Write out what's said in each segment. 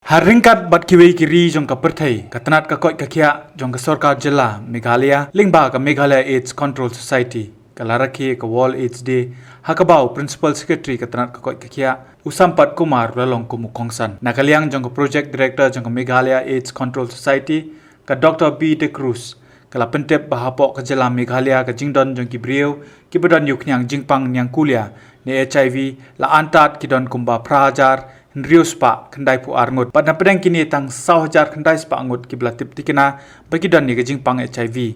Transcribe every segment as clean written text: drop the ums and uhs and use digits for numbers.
Haringkat bat kiwei kiri jong ka perthai katanat ka koi ka khia jong ka sarkar Jylla Meghalaya lingba ka Meghalaya AIDS Control Society kalaraki ka World AIDS Day hakabau Principal Secretary katanat ka koi ka khia Usampat Kumar lalong kumukongsan nakaliang jong ka Project Director jong ka Meghalaya AIDS Control Society ka Dr. B. De Cruz kala pentep hapoh ka Jylla Meghalaya ka jingdon jong ki briew kiba yuknyang jingpang nyang kulia ni HIV la antat kidon Kumba prahajar Riu spa kendai pu arngut pada pedang kini tang 1,000 kendai spa angut kibla tip tikna bagi dan ni jingpang HIV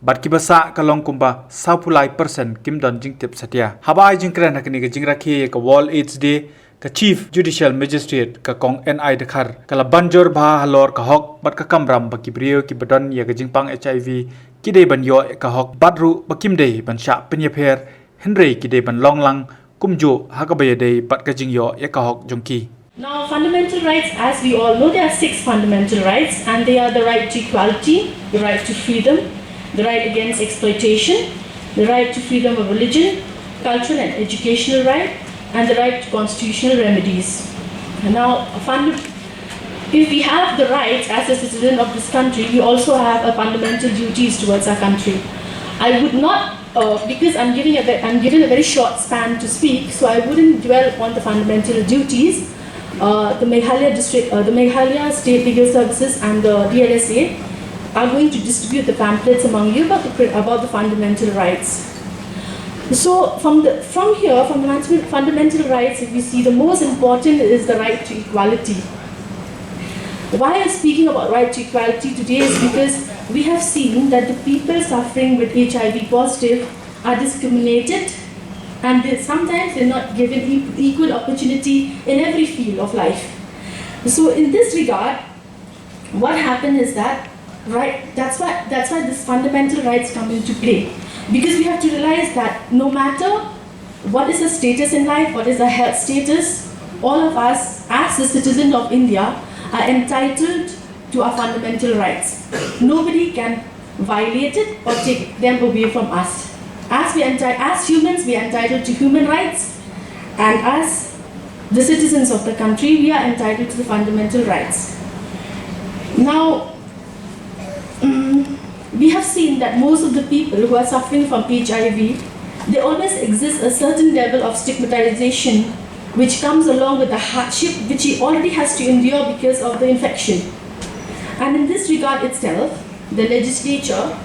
bat kibasa kalong Kumba 10% kimdon jing tip satia haba jing kran hakni jing rakhi ka World AIDS Day ka Chief Judicial Magistrate ka kong NI dekhar kala banjor bha halor ka hok bat ka kamram bagi briew kibadon ya jingpang HIV kidai ban yo ka hok badru bakimdei ban sha penyepher Henry kidai ban longlang kumjo hakabayadei bat ka jingyo ya ka hok jongki. Now, fundamental rights, as we all know, there are 6 fundamental rights, and they are the right to equality, the right to freedom, the right against exploitation, the right to freedom of religion, cultural and educational right, and the right to constitutional remedies. And now, if we have the rights as a citizen of this country, we also have a fundamental duties towards our country. I would not, because I'm given a very short span to speak, so I wouldn't dwell on the fundamental duties. The Meghalaya State Legal Services and the DLSA are going to distribute the pamphlets among you about the fundamental rights. So from the fundamental rights, if we see the most important is the right to equality. Why I'm speaking about right to equality today is because we have seen that the people suffering with HIV positive are discriminated, and sometimes they're not given equal opportunity in every field of life. So in this regard, what happened is that, that's why this fundamental rights come into play. Because we have to realize that no matter what is the status in life, what is the health status, all of us as a citizen of India are entitled to our fundamental rights. Nobody can violate it or take them away from us. As humans, we are entitled to human rights, and as the citizens of the country, we are entitled to the fundamental rights. Now, we have seen that most of the people who are suffering from HIV, there always exists a certain level of stigmatization which comes along with the hardship which he already has to endure because of the infection. And in this regard itself, the legislature,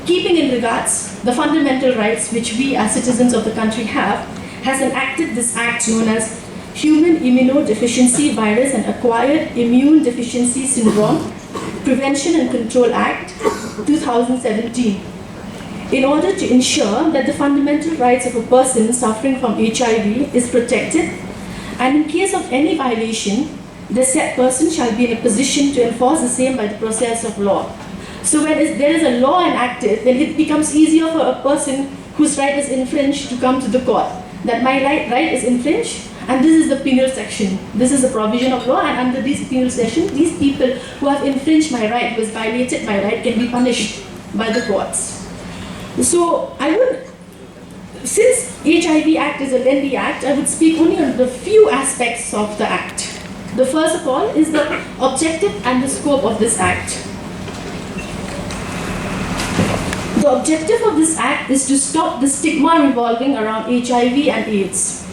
keeping in regards the fundamental rights which we as citizens of the country have, has enacted this act known as Human Immunodeficiency Virus and Acquired Immune Deficiency Syndrome Prevention and Control Act 2017 in order to ensure that the fundamental rights of a person suffering from HIV is protected, and in case of any violation, the said person shall be in a position to enforce the same by the process of law. So when there is a law enacted, then it becomes easier for a person whose right is infringed to come to the court. That my right is infringed, and this is the penal section. This is the provision of law, and under this penal section, these people who have infringed my right, who has violated my right, can be punished by the courts. So since HIV Act is a lengthy act, I would speak only on the few aspects of the act. The first of all is the objective and the scope of this act. The objective of this act is to stop the stigma revolving around HIV and AIDS.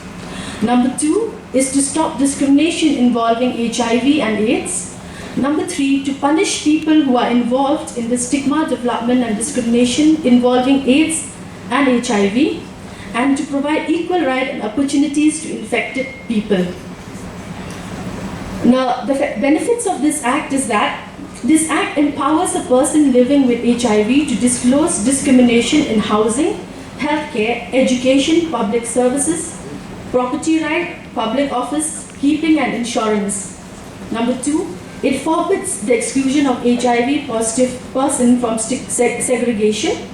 Number 2 is to stop discrimination involving HIV and AIDS. Number 3, to punish people who are involved in the stigma development and discrimination involving AIDS and HIV, and to provide equal rights and opportunities to infected people. Now, the benefits of this act is that this act empowers a person living with HIV to disclose discrimination in housing, healthcare, education, public services, property right, public office, keeping and insurance. Number 2, it forbids the exclusion of HIV positive person from segregation.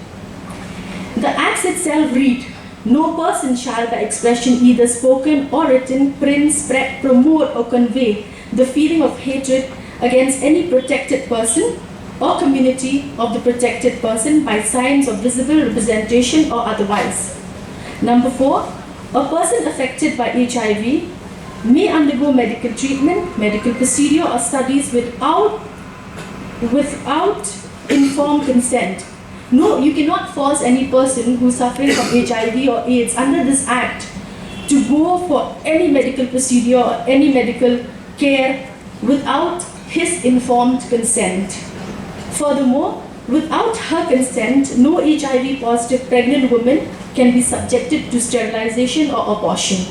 The acts itself read, no person shall by expression either spoken or written, print, spread, promote or convey the feeling of hatred against any protected person or community of the protected person by signs of visible representation or otherwise. Number 4, a person affected by HIV may undergo medical treatment, medical procedure or studies without informed consent. No, you cannot force any person who's suffering from HIV or AIDS under this act to go for any medical procedure or any medical care without his informed consent. Furthermore, without her consent, no HIV positive pregnant woman can be subjected to sterilization or abortion.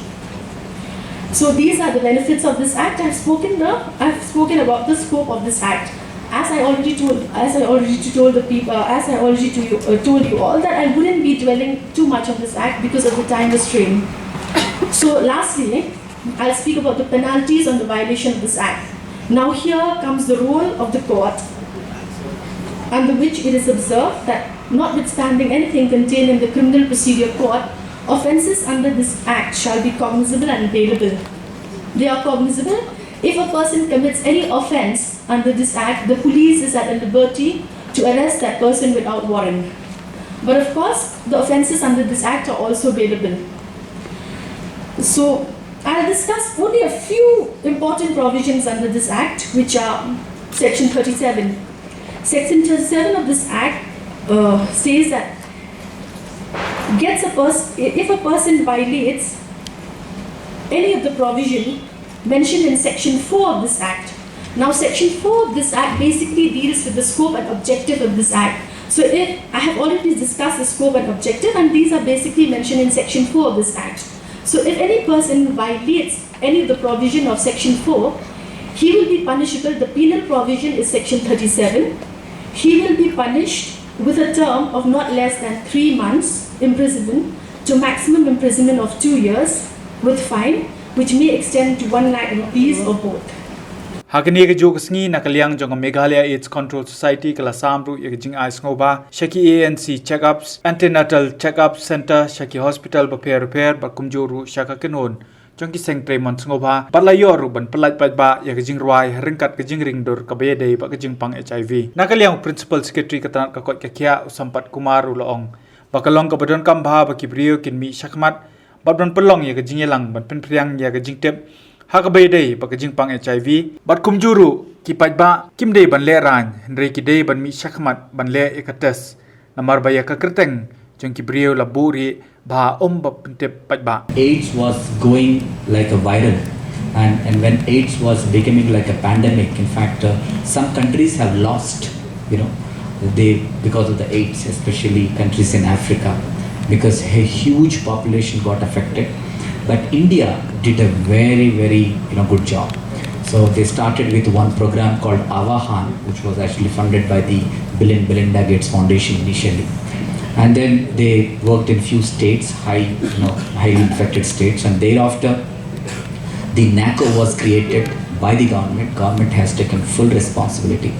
So these are the benefits of this act. I've spoken about the scope of this act. As I already told you all, that I wouldn't be dwelling too much on this act because of the time restraint. So lastly, I'll speak about the penalties on the violation of this act. Now here comes the role of the court, under which it is observed that notwithstanding anything contained in the Criminal Procedure Code, offences under this act shall be cognizable and bailable. They are cognizable if a person commits any offence under this act. The police is at a liberty to arrest that person without warrant. But of course, the offences under this act are also bailable. So I'll discuss only a few important provisions under this act, which are Section 37. Section 37 of this act says that if a person violates any of the provision mentioned in Section 4 of this act. Now Section 4 of this act basically deals with the scope and objective of this act. So I have already discussed the scope and objective, and these are basically mentioned in Section 4 of this act. So if any person violates any of the provision of Section 4, he will be punishable. The penal provision is Section 37. He will be punished with a term of not less than 3 months imprisonment to maximum imprisonment of 2 years with fine, which may extend to 1 lakh rupees or both. Hakani ke jog sngi nakaliang jong Meghalaya AIDS Control Society kala samru ye jing ais ngoba shaki ANC checkups antenatal checkup center shaki hospital ba repair ba kumjoru shaka kenon jong ki seng tremon ngoba palayoru ban palaj ba ye jing rwai ringkat ke jing ring dor ka be dei ba ke jingpang HIV nakaliang principal secretary katan ka kot ka kya usampat kumaru loong bakalong ka badon kam ba ba ki briew kin mi shakmat badon pelong ye ke jing yelang ban pen priang ye ke jing tep Hakabai day baka jingpang HIV bat kumjuru kipaj ba kimday ban le ran hendrei kidai ban mi shakmat ban le ekates namar baya ka kerteng jong ki briew laburi ba ba pentep paj ba. AIDS was going like a viral, and when AIDS was becoming like a pandemic, in fact some countries have lost, because of the AIDS, especially countries in Africa, because a huge population got affected. But India did a very, very good job. So they started with one program called Avahan, which was actually funded by the Bill and Melinda Gates Foundation initially. And then they worked in few states, highly infected states, and thereafter the NACO was created by the government. Government has taken full responsibility.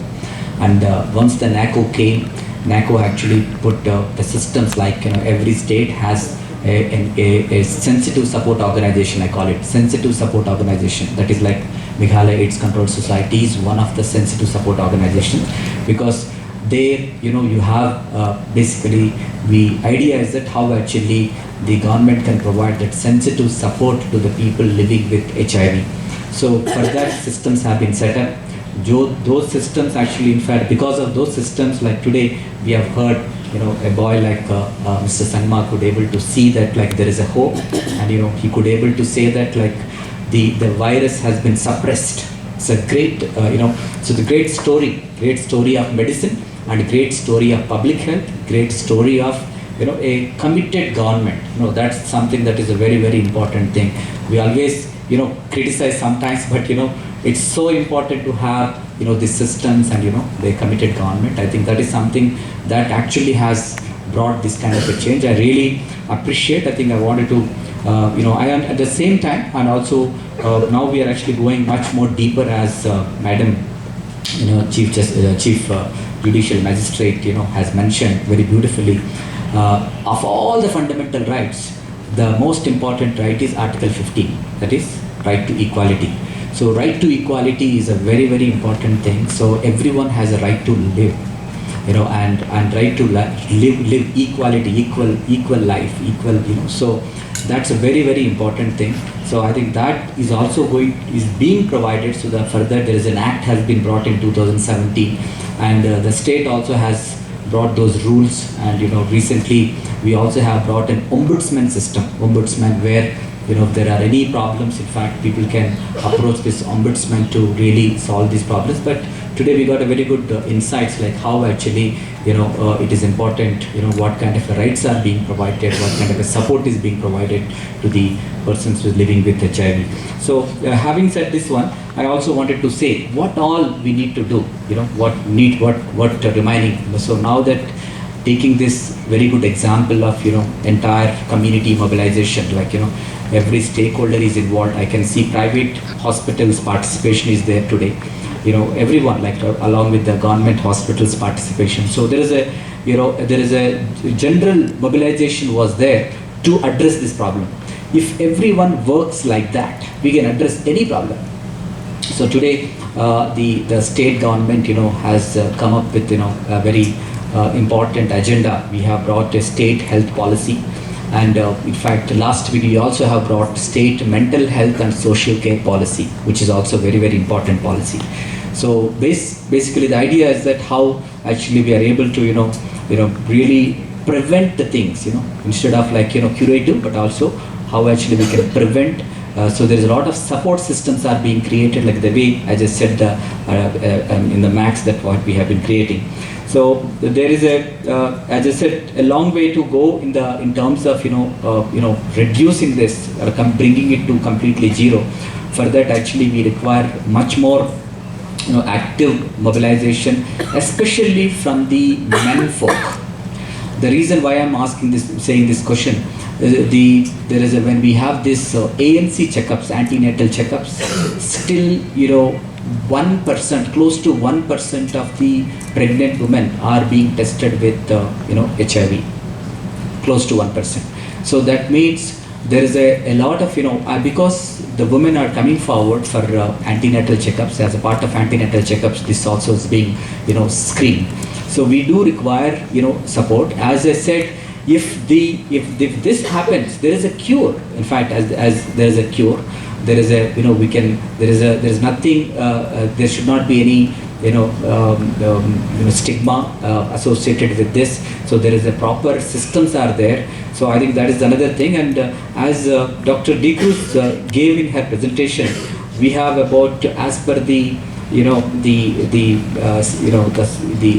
And once the NACO came, NACO actually put the systems like every state has a sensitive support organization. I call it sensitive support organization. That is like Meghalaya AIDS Control Society is one of the sensitive support organizations, because there you have basically the idea is that how actually the government can provide that sensitive support to the people living with HIV. So for that systems have been set up. Those systems actually, in fact, because of those systems, like today we have heard a boy like Mr. Sanma could able to see that like there is a hope, and he could able to say that like the virus has been suppressed. It's a great so the great story of medicine, and great story of public health, great story of a committed government. That's something that is a very, very important thing. We always criticize sometimes, but it's so important to have the systems and the committed government. I think that is something that actually has brought this kind of a change. I really appreciate. I think I wanted to I am at the same time, and also now we are actually going much more deeper, as Madam Chief Judicial Magistrate has mentioned very beautifully. Of all the fundamental rights, the most important right is Article 15, that is right to equality. So right to equality is a very, very important thing. So everyone has a right to live, and right to live equality, equal life, so that's a very, very important thing. So I think that is also being provided. So that further there is an act has been brought in 2017, and the state also has brought those rules. And recently we also have brought an ombudsman system, where if there are any problems, in fact, people can approach this ombudsman to really solve these problems. But today we got a very good insights, like how actually it is important, what kind of rights are being provided, what kind of a support is being provided to the persons who are living with HIV. So having said this one, I also wanted to say what all we need to do, what remaining. So now that taking this very good example of entire community mobilization, like every stakeholder is involved. I can see private hospitals participation is there today. Everyone, like along with the government hospitals participation. So there is a general mobilization was there to address this problem. If everyone works like that, we can address any problem. So today the state government has come up with a very important agenda. We have brought a state health policy. And in fact, last week we also have brought state mental health and social care policy, which is also very, very important policy. So basically the idea is that how actually we are able to really prevent the things, instead of like curative, but also how actually we can prevent. So there is a lot of support systems are being created, like the way I just said in the max that what we have been creating. So there is as I said, a long way to go in terms of reducing this, bringing it to completely zero. For that, actually, we require much more active mobilization, especially from the men folk. The reason why I'm saying this question, when we have this ANC checkups, antenatal checkups, still 1%, close to 1% of the pregnant women are being tested with HIV, close to 1%. So that means there is a lot of because the women are coming forward for antenatal checkups. As a part of antenatal checkups, this also is being screened. So we do require support. As I said, if this happens, there is a cure. In fact, as there is a cure, there is a there is nothing. There should not be any stigma associated with this. So there is a proper systems are there. So I think that is another thing. And as Dr. D. Cruz gave in her presentation, we have about, as per the the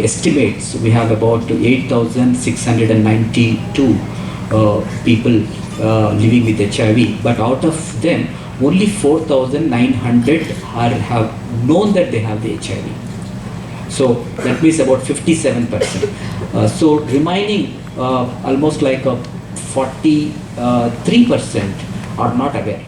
estimates, we have about 8,692 people living with HIV, but out of them only 4,900 have known that they have the HIV. So that means about 57%. So remaining almost like 43% are not aware.